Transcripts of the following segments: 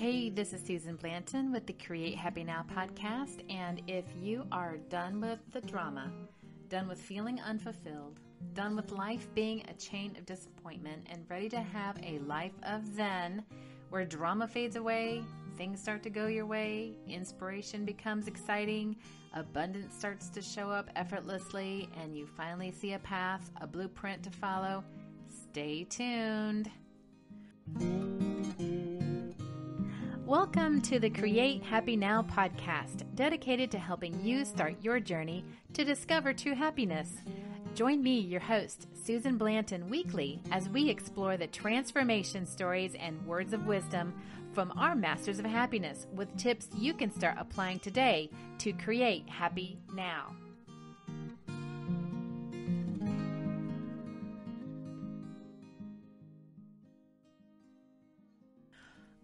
Hey, this is Susan Blanton with the Create Happy Now podcast, and if you are done with the drama, done with feeling unfulfilled, done with life being a chain of disappointment, and ready to have a life of Zen, where drama fades away, things start to go your way, inspiration becomes exciting, abundance starts to show up effortlessly, and you finally see a path, a blueprint to follow, stay tuned. Welcome to the Create Happy Now podcast, dedicated to helping you start your journey to discover true happiness. Join me, your host, Susan Blanton, weekly as we explore the transformation stories and words of wisdom from our masters of happiness with tips you can start applying today to create happy now.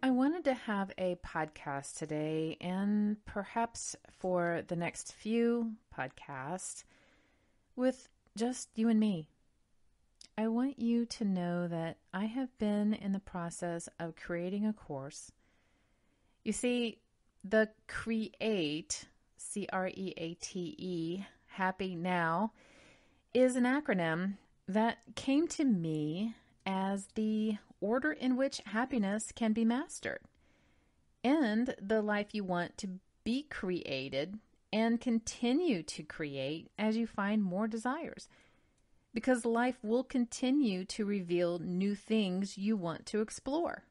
I wanted to have a podcast today, and perhaps for the next few podcasts, with just you and me. I want you to know that I have been in the process of creating a course. You see, the Create, C-R-E-A-T-E, Happy Now, is an acronym that came to me as the order in which happiness can be mastered, and the life you want to be created and continue to create as you find more desires. Because life will continue to reveal new things you want to explore.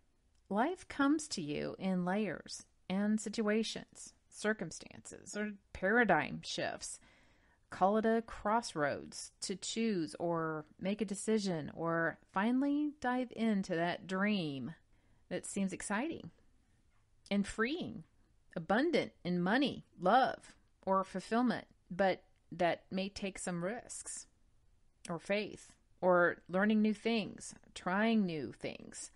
Life comes to you in layers and situations, circumstances, or paradigm shifts. Call it a crossroads to choose or make a decision or finally dive into that dream that seems exciting and freeing, abundant in money, love, or fulfillment, but that may take some risks or faith or learning new things, trying new things,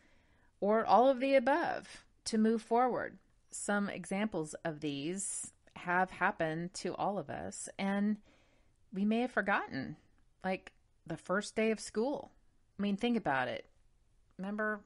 or all of the above to move forward. Some examples of these have happened to all of us, and we may have forgotten, like the first day of school. I mean, think about it. Remember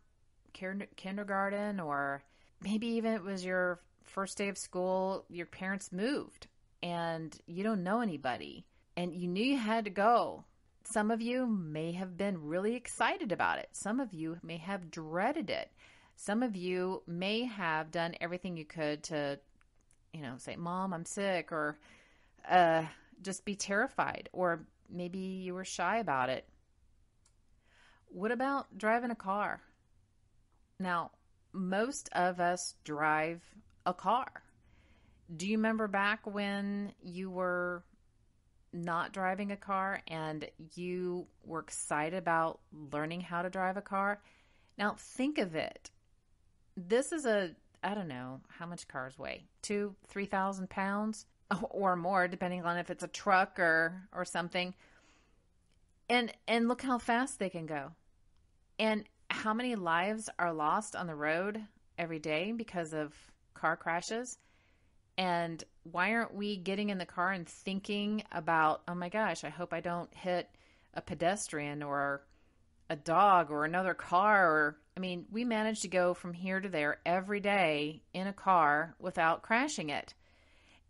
kindergarten, or maybe even it was your first day of school, your parents moved and you don't know anybody and you knew you had to go. Some of you may have been really excited about it. Some of you may have dreaded it. Some of you may have done everything you could to, say, Mom, I'm sick, or, just be terrified, or maybe you were shy about it. What about driving a car? Now, most of us drive a car. Do you remember back when you were not driving a car and you were excited about learning how to drive a car? Now, think of it. This is I don't know how much cars weigh, 3,000 pounds? Or more, depending on if it's a truck or something. And look how fast they can go. And how many lives are lost on the road every day because of car crashes. And why aren't we getting in the car and thinking about, oh my gosh, I hope I don't hit a pedestrian or a dog or another car. We manage to go from here to there every day in a car without crashing it.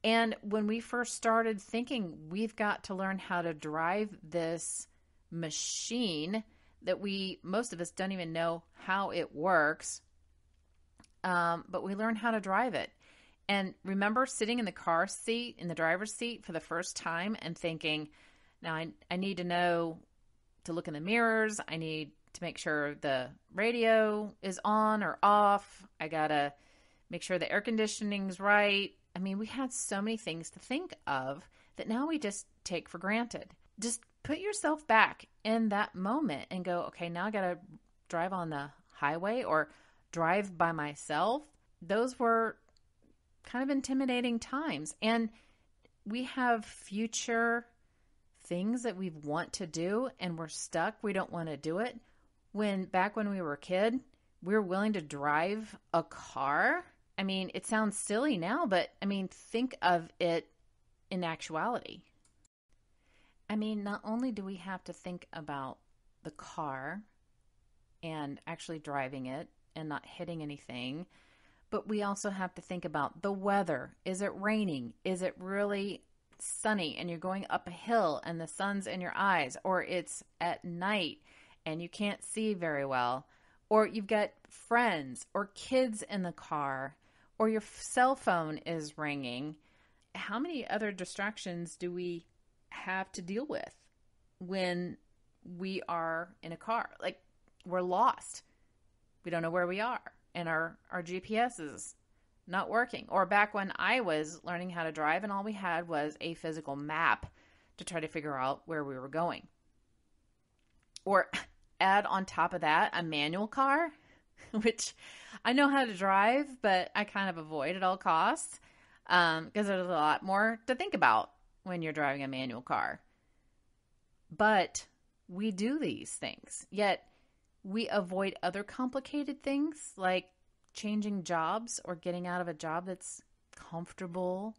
And when we first started thinking we've got to learn how to drive this machine that most of us don't even know how it works, but we learn how to drive it. And remember sitting in the car seat, in the driver's seat for the first time and thinking, now I need to know to look in the mirrors. I need to make sure the radio is on or off. I got to make sure the air conditioning's right. We had so many things to think of that now we just take for granted. Just put yourself back in that moment and go, okay, now I got to drive on the highway or drive by myself. Those were kind of intimidating times. And we have future things that we want to do and we're stuck. We don't want to do it. Back when we were a kid, we were willing to drive a car. It sounds silly now, but think of it in actuality. Not only do we have to think about the car and actually driving it and not hitting anything, But we also have to think about the weather. Is it raining? Is it really sunny and you're going up a hill and the sun's in your eyes? Or it's at night and you can't see very well? Or you've got friends or kids in the car, or your cell phone is ringing. How many other distractions do we have to deal with when we are in a car? Like, we're lost. We don't know where we are, and our GPS is not working. Or back when I was learning how to drive and all we had was a physical map to try to figure out where we were going. Or add on top of that a manual car, which I know how to drive, but I kind of avoid at all costs because there's a lot more to think about when you're driving a manual car. But we do these things, yet we avoid other complicated things like changing jobs or getting out of a job that's comfortable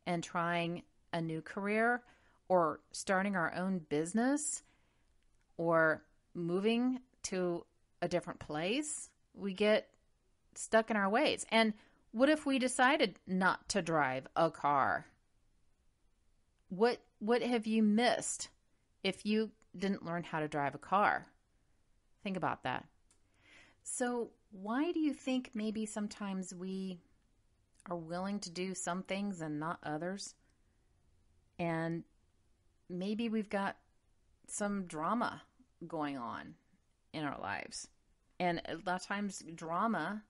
and trying a new career, or starting our own business, or moving to a different place. We get stuck in our ways. And what if we decided not to drive a car? What have you missed if you didn't learn how to drive a car? Think about that. So why do you think maybe sometimes we are willing to do some things and not others? And maybe we've got some drama going on in our lives. And a lot of times drama,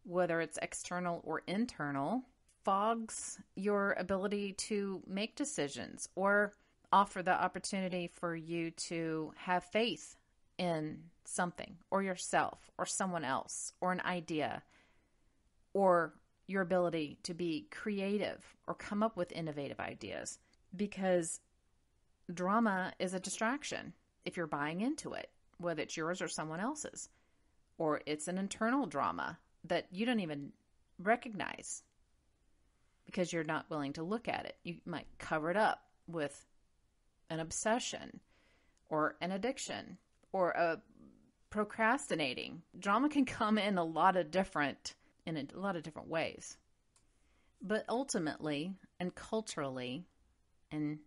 whether it's external or internal, fogs your ability to make decisions or offer the opportunity for you to have faith in something or yourself or someone else or an idea, or your ability to be creative or come up with innovative ideas, because drama is a distraction if you're buying into it, whether it's yours or someone else's, or it's an internal drama that you don't even recognize because you're not willing to look at it. You might cover it up with an obsession or an addiction or a procrastinating. Drama can come in a lot of different ways. But ultimately and culturally and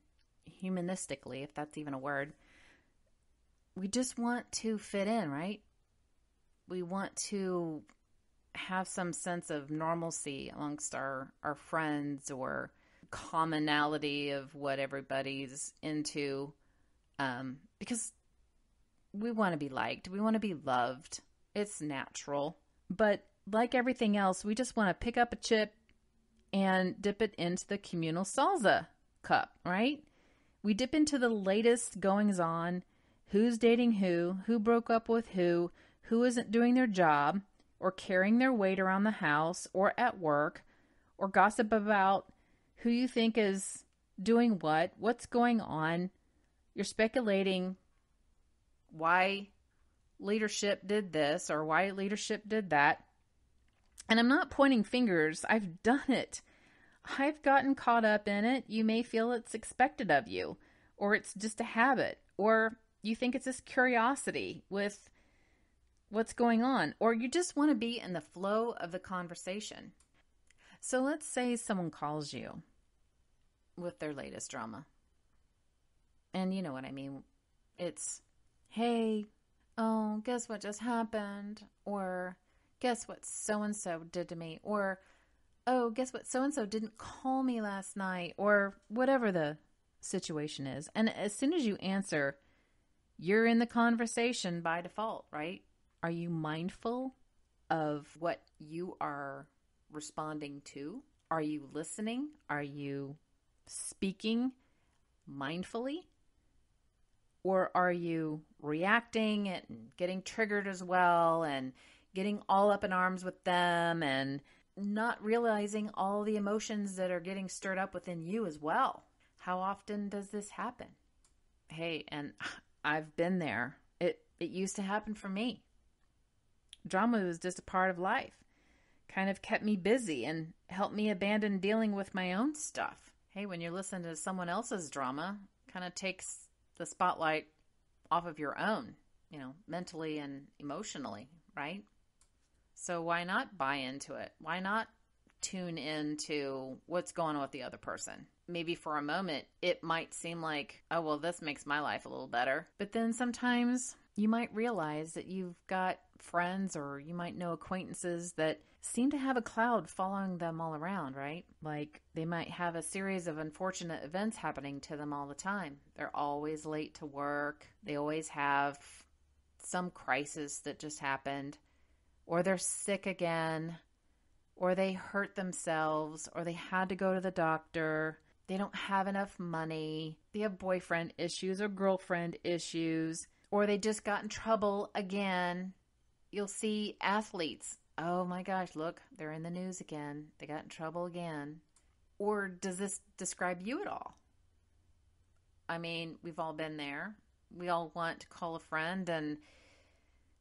humanistically, if that's even a word, we just want to fit in, right? We want to have some sense of normalcy amongst our friends, or commonality of what everybody's into, because we want to be liked. We want to be loved. It's natural. But like everything else, we just want to pick up a chip and dip it into the communal salsa cup, right? We dip into the latest goings on, who's dating who broke up with who isn't doing their job or carrying their weight around the house or at work, or gossip about who you think is doing what's going on. You're speculating why leadership did this or why leadership did that. And I'm not pointing fingers. I've done it. I've gotten caught up in it. You may feel it's expected of you, or it's just a habit, or you think it's this curiosity with what's going on, or you just want to be in the flow of the conversation. So let's say someone calls you with their latest drama. And you know what I mean. It's, hey, oh, guess what just happened? Or guess what so-and-so did to me? Or, oh, guess what so-and-so didn't call me last night? Or whatever the situation is. And as soon as you answer, you're in the conversation by default, right? Are you mindful of what you are responding to? Are you listening? Are you speaking mindfully? Or are you reacting and getting triggered as well and getting all up in arms with them and not realizing all the emotions that are getting stirred up within you as well? How often does this happen? Hey, and I've been there. It used to happen for me. Drama was just a part of life. Kind of kept me busy and helped me abandon dealing with my own stuff. Hey, when you're listening to someone else's drama, kind of takes the spotlight off of your own, mentally and emotionally, right? So why not buy into it? Why not tune into what's going on with the other person? Maybe for a moment, it might seem like, oh, well, this makes my life a little better. But then sometimes you might realize that you've got friends or you might know acquaintances that seem to have a cloud following them all around, right? Like they might have a series of unfortunate events happening to them all the time. They're always late to work. They always have some crisis that just happened, or they're sick again, or they hurt themselves, or they had to go to the doctor. They don't have enough money. They have boyfriend issues or girlfriend issues, or they just got in trouble again. You'll see athletes. Oh my gosh, look, they're in the news again. They got in trouble again. Or does this describe you at all? I mean, we've all been there. We all want to call a friend and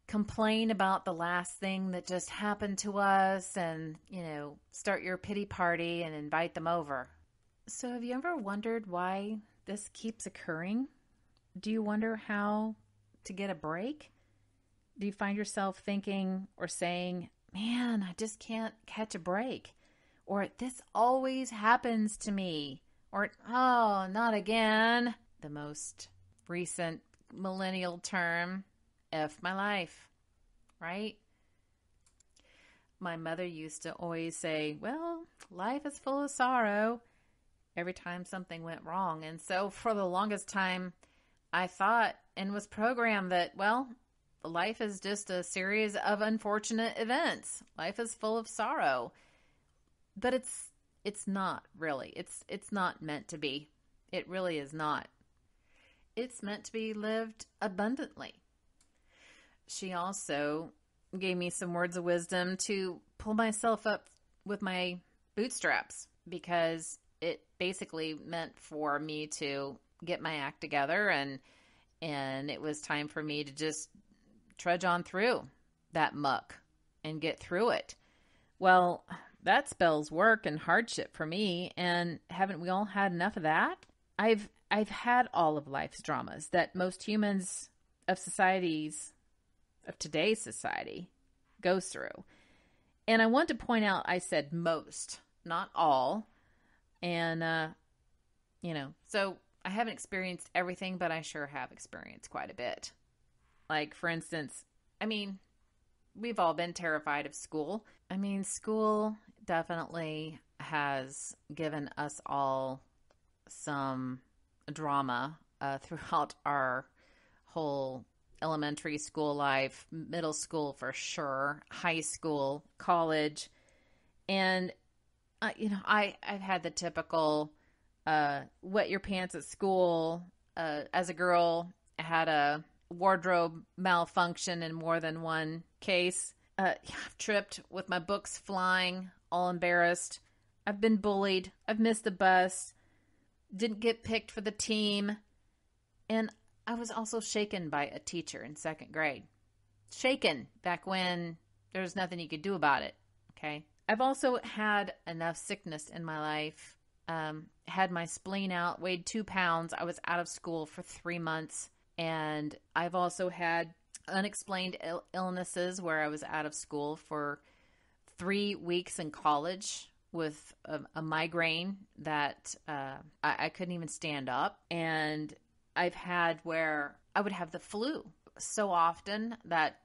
complain about the last thing that just happened to us and, start your pity party and invite them over. So have you ever wondered why this keeps occurring? Do you wonder how to get a break? Do you find yourself thinking or saying, man, I just can't catch a break? Or this always happens to me? Or, oh, not again. The most recent millennial term, F my life, right? My mother used to always say, well, life is full of sorrow every time something went wrong. And so for the longest time, I thought and was programmed that, well, life is just a series of unfortunate events. Life is full of sorrow. But it's not really. It's not meant to be. It really is not. It's meant to be lived abundantly. She also gave me some words of wisdom to pull myself up with my bootstraps, because it basically meant for me to get my act together, and it was time for me to just trudge on through that muck and get through it. Well, that spells work and hardship for me, and haven't we all had enough of that? I've had all of life's dramas that most humans of today's society goes through. And I want to point out, I said most, not all. And, so I haven't experienced everything, but I sure have experienced quite a bit. Like, for instance, we've all been terrified of school. School definitely has given us all some drama throughout our whole elementary school life, middle school for sure, high school, college. And, I've had the typical wet your pants at school. As a girl, I had a wardrobe malfunction in more than one case. I've tripped with my books flying, all embarrassed. I've been bullied. I've missed the bus. Didn't get picked for the team. And I was also shaken by a teacher in second grade. Shaken back when there was nothing you could do about it. Okay. I've also had enough sickness in my life. Had my spleen out, weighed 2 pounds. I was out of school for 3 months. And I've also had unexplained illnesses where I was out of school for 3 weeks in college with a migraine that I couldn't even stand up. And I've had where I would have the flu so often that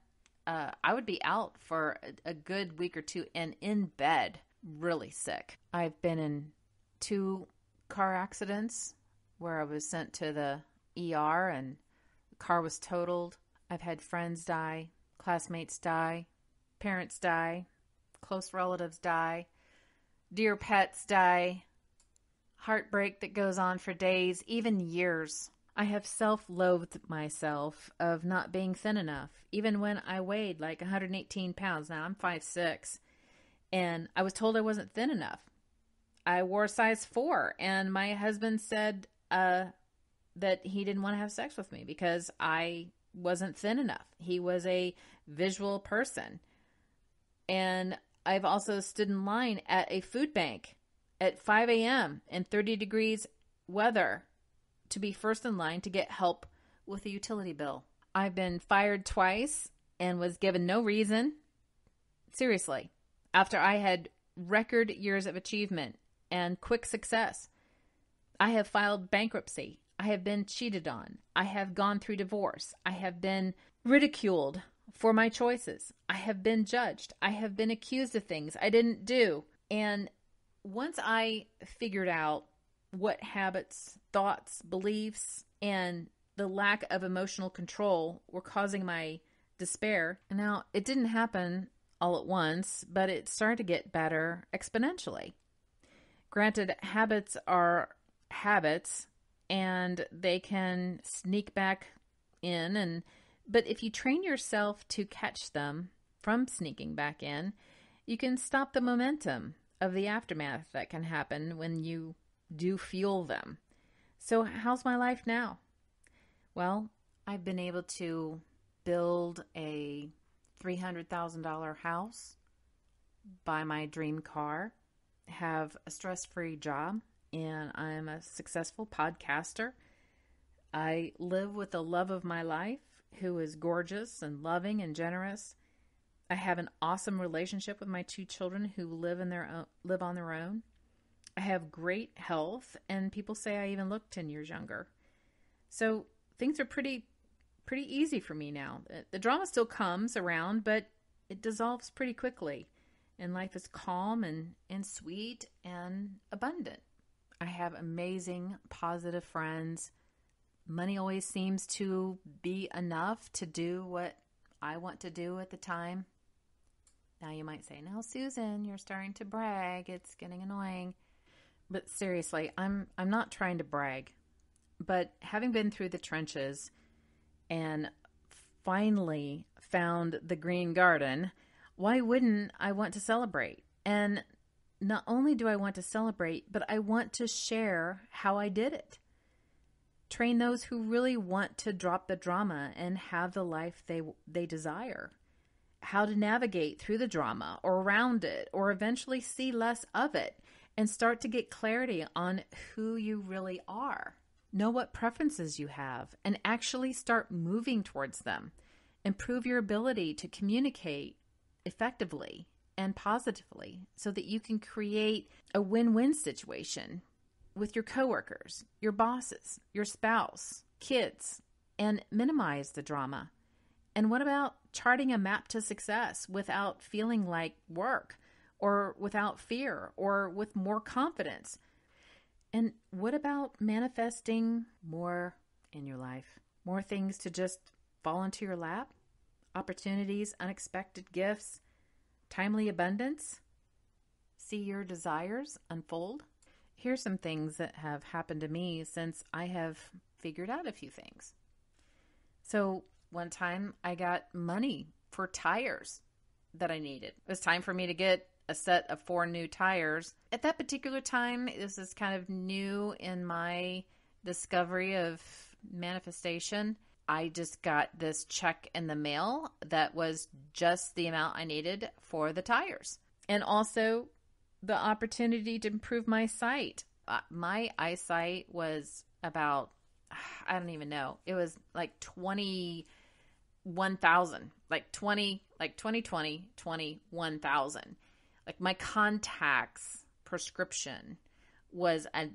I would be out for a good week or two and in bed, really sick. I've been in 2 car accidents where I was sent to the ER and the car was totaled. I've had friends die, classmates die, parents die, close relatives die, dear pets die, heartbreak that goes on for days, even years. I have self-loathed myself of not being thin enough, even when I weighed like 118 pounds. Now I'm 5'6", and I was told I wasn't thin enough. I wore a size 4, and my husband said that he didn't want to have sex with me because I wasn't thin enough. He was a visual person. And I've also stood in line at a food bank at 5 a.m. in 30 degrees weather to be first in line to get help with a utility bill. I've been fired twice and was given no reason, Seriously, after I had record years of achievement and quick success, I have filed bankruptcy. I have been cheated on. I have gone through divorce. I have been ridiculed for my choices. I have been judged. I have been accused of things I didn't do. And once I figured out what habits, thoughts, beliefs, and the lack of emotional control were causing my despair, now it didn't happen all at once, but it started to get better exponentially. Granted, habits are habits and they can sneak back in, but if you train yourself to catch them from sneaking back in, you can stop the momentum of the aftermath that can happen when you do fuel them. So how's my life now? Well, I've been able to build a $300,000 house, buy my dream car, have a stress-free job, and I'm a successful podcaster. I live with the love of my life, who is gorgeous and loving and generous. I have an awesome relationship with my 2 children who live on their own. I have great health, and people say I even look 10 years younger. So things are pretty easy for me now. The drama still comes around, but it dissolves pretty quickly. And life is calm and sweet and abundant. I have amazing, positive friends. Money always seems to be enough to do what I want to do at the time. Now you might say, no, Susan, you're starting to brag. It's getting annoying. But seriously, I'm not trying to brag. But having been through the trenches and finally found the green garden, why wouldn't I want to celebrate? And not only do I want to celebrate, but I want to share how I did it. Train those who really want to drop the drama and have the life they desire. How to navigate through the drama or around it, or eventually see less of it and start to get clarity on who you really are. Know what preferences you have and actually start moving towards them. Improve your ability to communicate effectively and positively so that you can create a win-win situation with your coworkers, your bosses, your spouse, kids, and minimize the drama. And what about charting a map to success without feeling like work, or without fear, or with more confidence? And what about manifesting more in your life? More things to just fall into your lap? Opportunities, unexpected gifts, timely abundance? See your desires unfold? Here's some things that have happened to me since I have figured out a few things. So one time I got money for tires that I needed. It was time for me to get a set of 4 new tires. At that particular time, this is kind of new in my discovery of manifestation. I just got this check in the mail that was just the amount I needed for the tires. And also the opportunity to improve my sight. My eyesight was about, I don't even know. It was like 21,000, like 2020, 21,000. Like my contacts prescription was a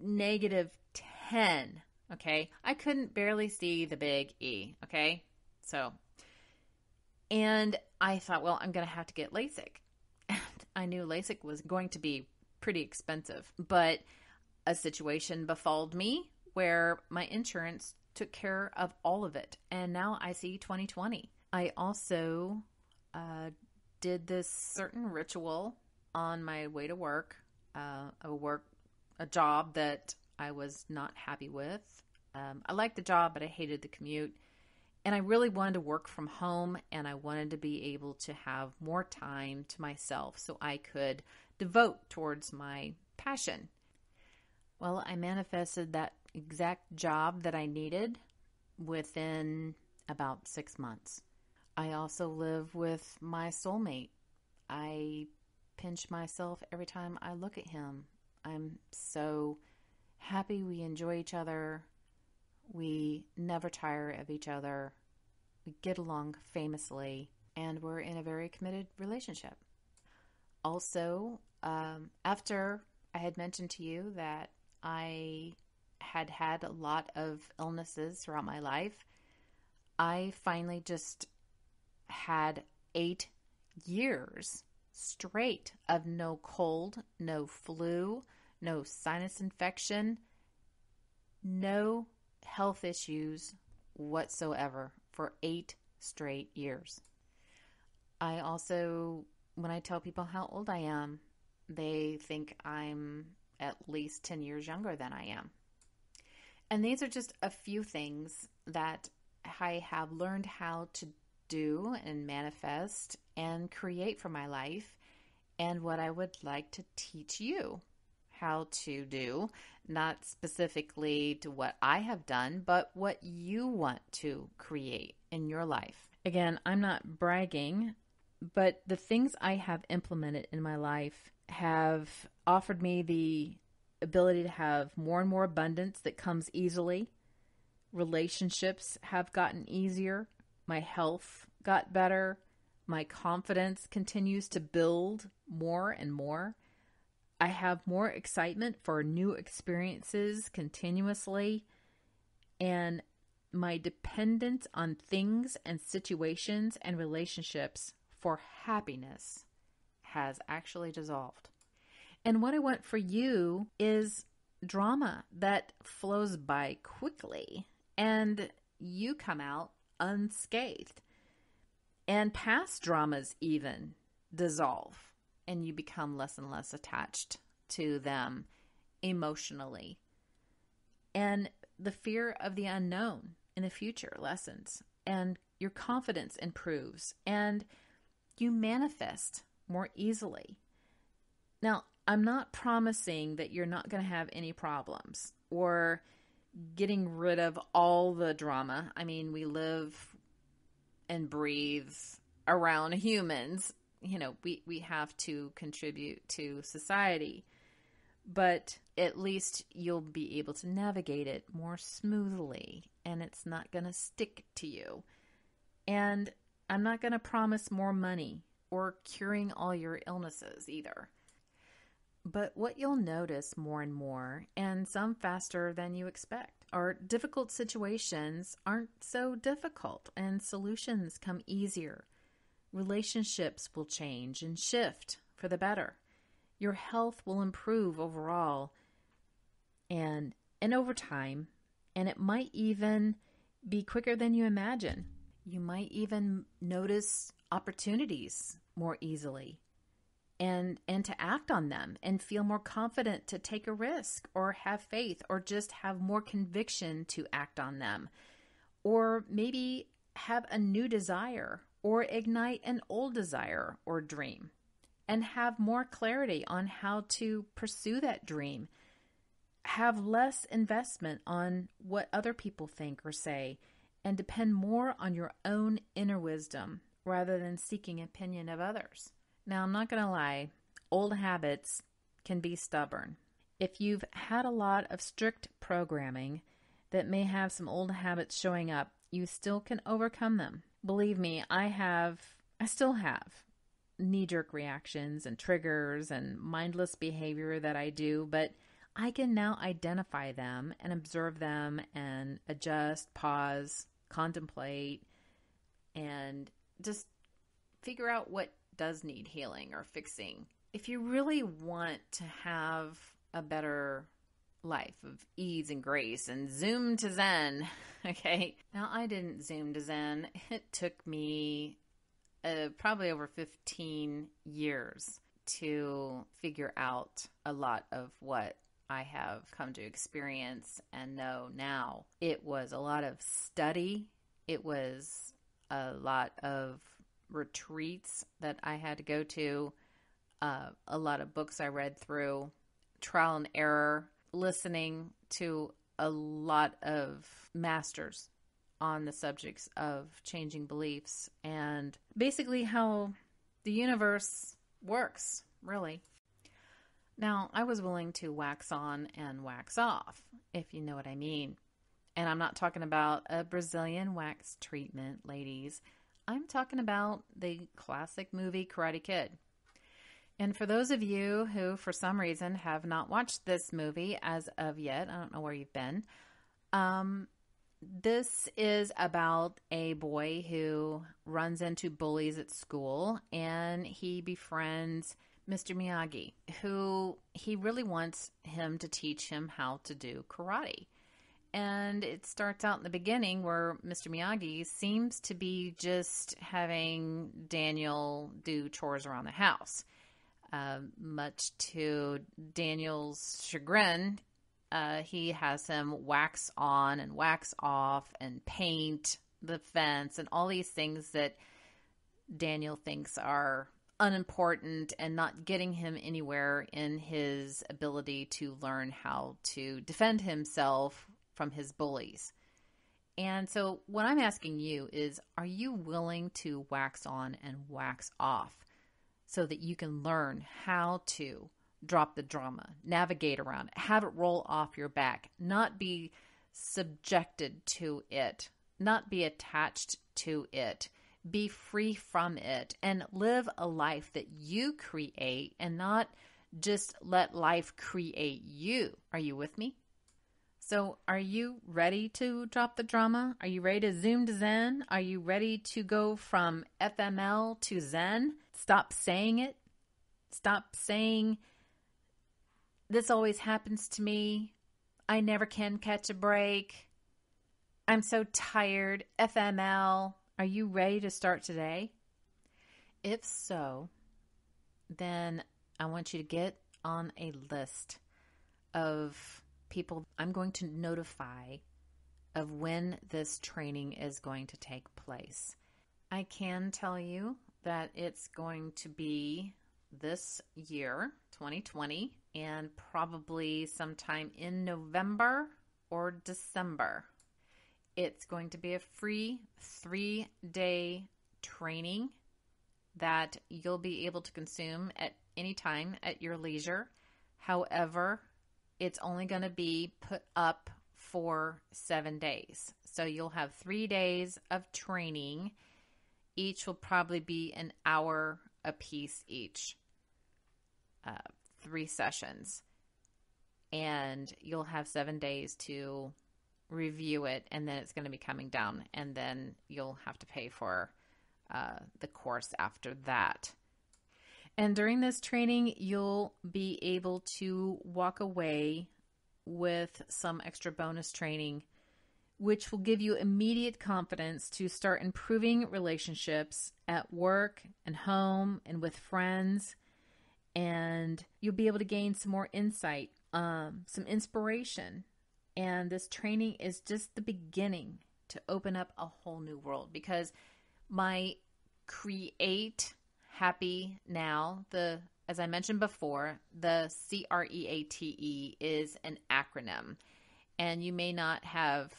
-10. Okay. I couldn't barely see the big E. Okay. So, and I thought, well, I'm going to have to get LASIK. And I knew LASIK was going to be pretty expensive, but a situation befalled me where my insurance took care of all of it. And now I see 2020. I also did this certain ritual on my way to work, a job that I was not happy with. I liked the job, but I hated the commute. And I really wanted to work from home, and I wanted to be able to have more time to myself so I could devote towards my passion. Well, I manifested that exact job that I needed within about 6 months. I also live with my soulmate. I pinch myself every time I look at him. I'm so happy we enjoy each other. We never tire of each other. We get along famously. and we're in a very committed relationship. Also, after I had mentioned to you that I had had a lot of illnesses throughout my life, I finally just had 8 years straight of no cold, no flu, no sinus infection, no health issues whatsoever for 8 straight years. I also, when I tell people how old I am, they think I'm at least 10 years younger than I am. And these are just a few things that I have learned how to do and manifest and create for my life, and what I would like to teach you how to do, not specifically to what I have done, but what you want to create in your life. Again, I'm not bragging, but the things I have implemented in my life have offered me the ability to have more and more abundance that comes easily. Relationships have gotten easier. My health got better. My confidence continues to build more and more. I have more excitement for new experiences continuously. And my dependence on things and situations and relationships for happiness has actually dissolved. And what I want for you is drama that flows by quickly and you come out unscathed. And past dramas even dissolve and you become less and less attached to them emotionally. And the fear of the unknown in the future lessens and your confidence improves and you manifest more easily. Now, I'm not promising that you're not going to have any problems or getting rid of all the drama. I mean, we live and breathe around humans. You know, we have to contribute to society, but at least you'll be able to navigate it more smoothly and it's not going to stick to you. And I'm not going to promise more money or curing all your illnesses either. But what you'll notice more and more, and some faster than you expect, are difficult situations aren't so difficult and solutions come easier. Relationships will change and shift for the better. Your health will improve overall and over time, and it might even be quicker than you imagine. You might even notice opportunities more easily and to act on them and feel more confident to take a risk or have faith or just have more conviction to act on them. Or maybe have a new desire or ignite an old desire or dream and have more clarity on how to pursue that dream. Have less investment on what other people think or say and depend more on your own inner wisdom rather than seeking opinion of others. Now, I'm not going to lie, old habits can be stubborn. If you've had a lot of strict programming that may have some old habits showing up, you still can overcome them. Believe me, I still have knee-jerk reactions and triggers and mindless behavior that I do, but I can now identify them and observe them and adjust, pause, contemplate, and just figure out what does need healing or fixing. If you really want to have a better life of ease and grace and zoom to Zen, okay? Now, I didn't zoom to Zen. It took me probably over 15 years to figure out a lot of what I have come to experience and know now. It was a lot of study. It was a lot of retreats that I had to go to, a lot of books I read through, trial and error, listening to a lot of masters on the subjects of changing beliefs and basically how the universe works, really. Now, I was willing to wax on and wax off, if you know what I mean. And I'm not talking about a Brazilian wax treatment, ladies. I'm talking about the classic movie Karate Kid. And for those of you who, for some reason, have not watched this movie as of yet, I don't know where you've been. This is about a boy who runs into bullies at school, and he befriends Mr. Miyagi, who he really wants him to teach him how to do karate. And it starts out in the beginning where Mr. Miyagi seems to be just having Daniel do chores around the house. Much to Daniel's chagrin, he has him wax on and wax off and paint the fence and all these things that Daniel thinks are unimportant and not getting him anywhere in his ability to learn how to defend himself from his bullies. And so what I'm asking you is, are you willing to wax on and wax off so that you can learn how to drop the drama, navigate around it, have it roll off your back, not be subjected to it, not be attached to it, be free from it, and live a life that you create and not just let life create you? Are you with me? So are you ready to drop the drama? Are you ready to zoom to Zen? Are you ready to go from FML to Zen? Stop saying it. Stop saying, this always happens to me. I never can catch a break. I'm so tired. FML. Are you ready to start today? If so, then I want you to get on a list of people I'm going to notify of when this training is going to take place. I can tell you that it's going to be this year, 2020, and probably sometime in November or December. It's going to be a free 3-day training that you'll be able to consume at any time at your leisure. However, it's only going to be put up for 7 days. So you'll have 3 days of training. Each will probably be an hour a piece each. 3 sessions. And you'll have 7 days to review it, and then it's going to be coming down, and then you'll have to pay for the course after that. And during this training, you'll be able to walk away with some extra bonus training, which will give you immediate confidence to start improving relationships at work and home and with friends. And you'll be able to gain some more insight, some inspiration. And this training is just the beginning to open up a whole new world, because my Create Happy Now, as I mentioned before, the CREATE is an acronym, and you may not have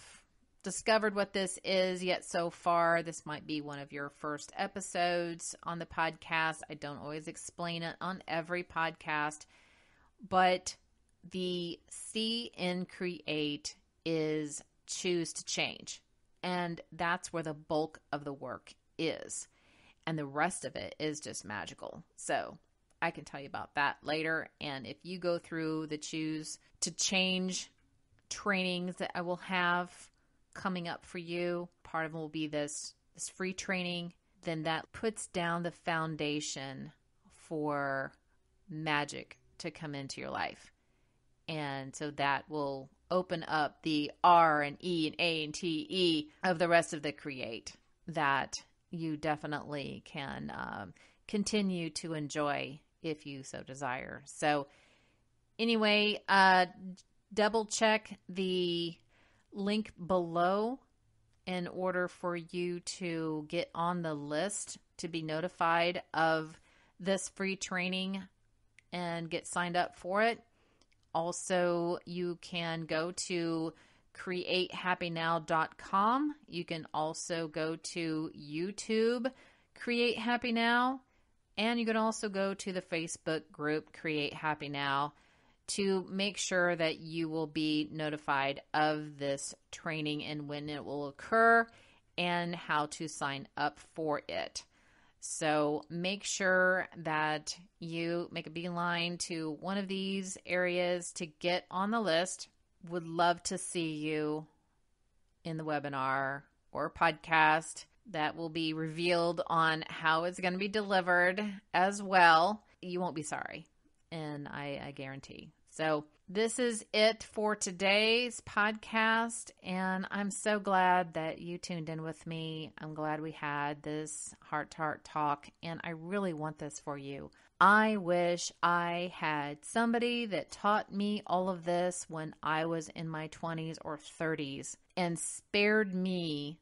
discovered what this is yet so far. This might be one of your first episodes on the podcast. I don't always explain it on every podcast, but the C in Create is choose to change, and that's where the bulk of the work is. And the rest of it is just magical. So I can tell you about that later. And if you go through the Choose to Change trainings that I will have coming up for you, part of them will be this free training. Then that puts down the foundation for magic to come into your life. And so that will open up the R and E and A and T E of the rest of the Create that you definitely can continue to enjoy if you so desire. So anyway, double check the link below in order for you to get on the list to be notified of this free training and get signed up for it. Also, you can go to createhappynow.com. You can also go to YouTube, Create Happy Now, and you can also go to the Facebook group, Create Happy Now, to make sure that you will be notified of this training and when it will occur. and how to sign up for it. So make sure that you make a beeline to one of these areas to get on the list. Would love to see you in the webinar or podcast that will be revealed on how it's going to be delivered as well. You won't be sorry, and I guarantee. So this is it for today's podcast, and I'm so glad that you tuned in with me. I'm glad we had this heart-to-heart talk, and I really want this for you. I wish I had somebody that taught me all of this when I was in my 20s or 30s and spared me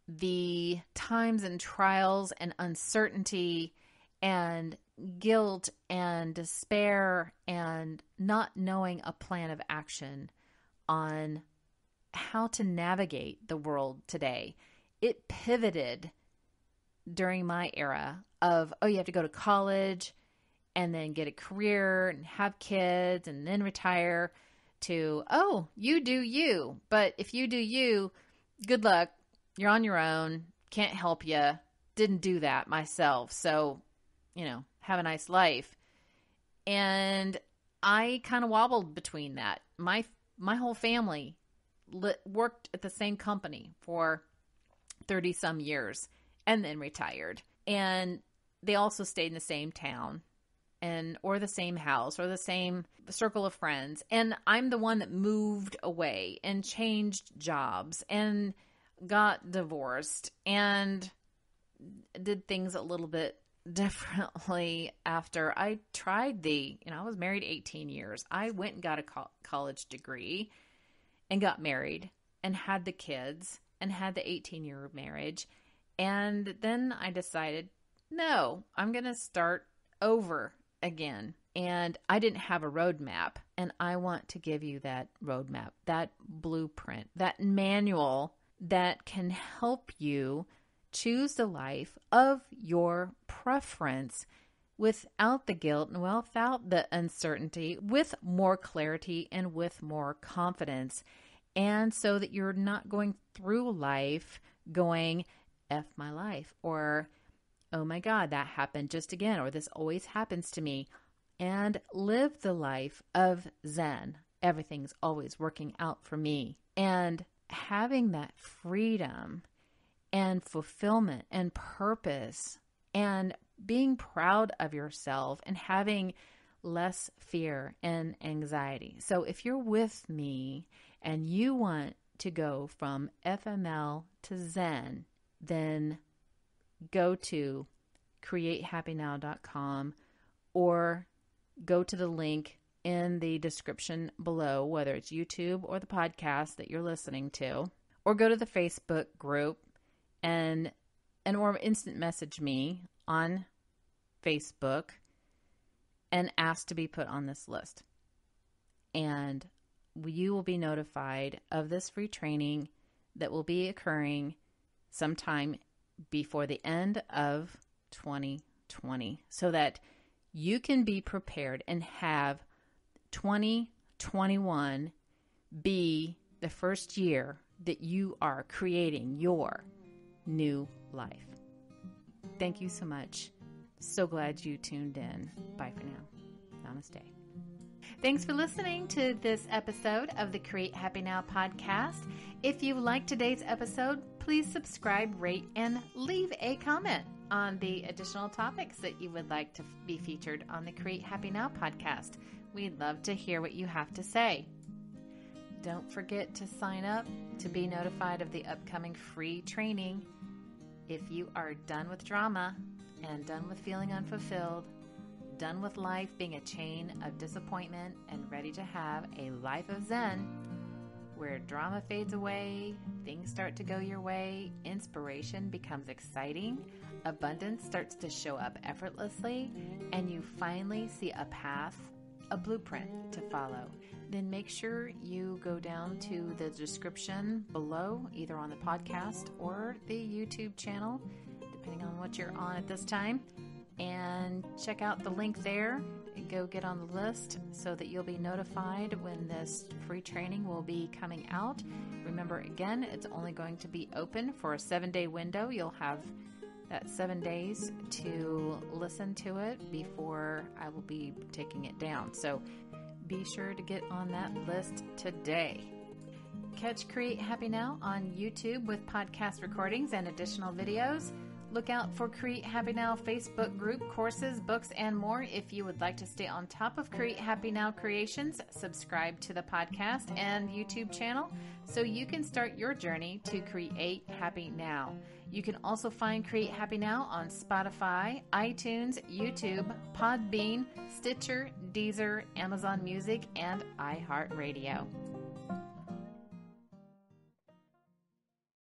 the times and trials and uncertainty and guilt and despair and not knowing a plan of action on how to navigate the world today. It pivoted during my era of, you have to go to college and then get a career and have kids and then retire, to, you do you. But if you do you, good luck. You're on your own. Can't help you. Didn't do that myself. So, have a nice life. And I kind of wobbled between that. My whole family worked at the same company for 30 some years and then retired. And they also stayed in the same town or the same house or the same circle of friends. And I'm the one that moved away and changed jobs and got divorced and did things a little bit differently after I tried I was married 18 years. I went and got a college degree and got married and had the kids and had the 18-year marriage. And then I decided, no, I'm going to start over again. And I didn't have a roadmap. And I want to give you that roadmap, that blueprint, that manual that can help you choose the life of your preference without the guilt and without the uncertainty, with more clarity and with more confidence. And so that you're not going through life going, F my life, or, oh my God, that happened just again, or this always happens to me. And live the life of Zen. Everything's always working out for me. And having that freedom and fulfillment and purpose and being proud of yourself and having less fear and anxiety. So if you're with me and you want to go from FML to Zen, then go to createhappynow.com or go to the link in the description below, whether it's YouTube or the podcast that you're listening to, or go to the Facebook group or instant message me on Facebook and ask to be put on this list. And you will be notified of this free training that will be occurring sometime before the end of 2020 so that you can be prepared and have 2021 be the first year that you are creating your new life. Thank you so much. So glad you tuned in. Bye for now. Namaste. Thanks for listening to this episode of the Create Happy Now podcast. If you liked today's episode, please subscribe, rate, and leave a comment on the additional topics that you would like to be featured on the Create Happy Now podcast. We'd love to hear what you have to say. Don't forget to sign up to be notified of the upcoming free training. If you are done with drama and done with feeling unfulfilled, done with life being a chain of disappointment and ready to have a life of Zen, where drama fades away, things start to go your way, inspiration becomes exciting, abundance starts to show up effortlessly, and you finally see a path, a blueprint to follow, then make sure you go down to the description below, either on the podcast or the YouTube channel, depending on what you're on at this time, and check out the link there. go get on the list so that you'll be notified when this free training will be coming out. Remember, again, it's only going to be open for a 7-day window. You'll have that 7 days to listen to it before I will be taking it down. So be sure to get on that list today. Catch Create Happy Now on YouTube with podcast recordings and additional videos. Look out for Create Happy Now Facebook group, courses, books, and more. If you would like to stay on top of Create Happy Now creations, subscribe to the podcast and YouTube channel so you can start your journey to Create Happy Now. You can also find Create Happy Now on Spotify, iTunes, YouTube, Podbean, Stitcher, Deezer, Amazon Music, and iHeartRadio.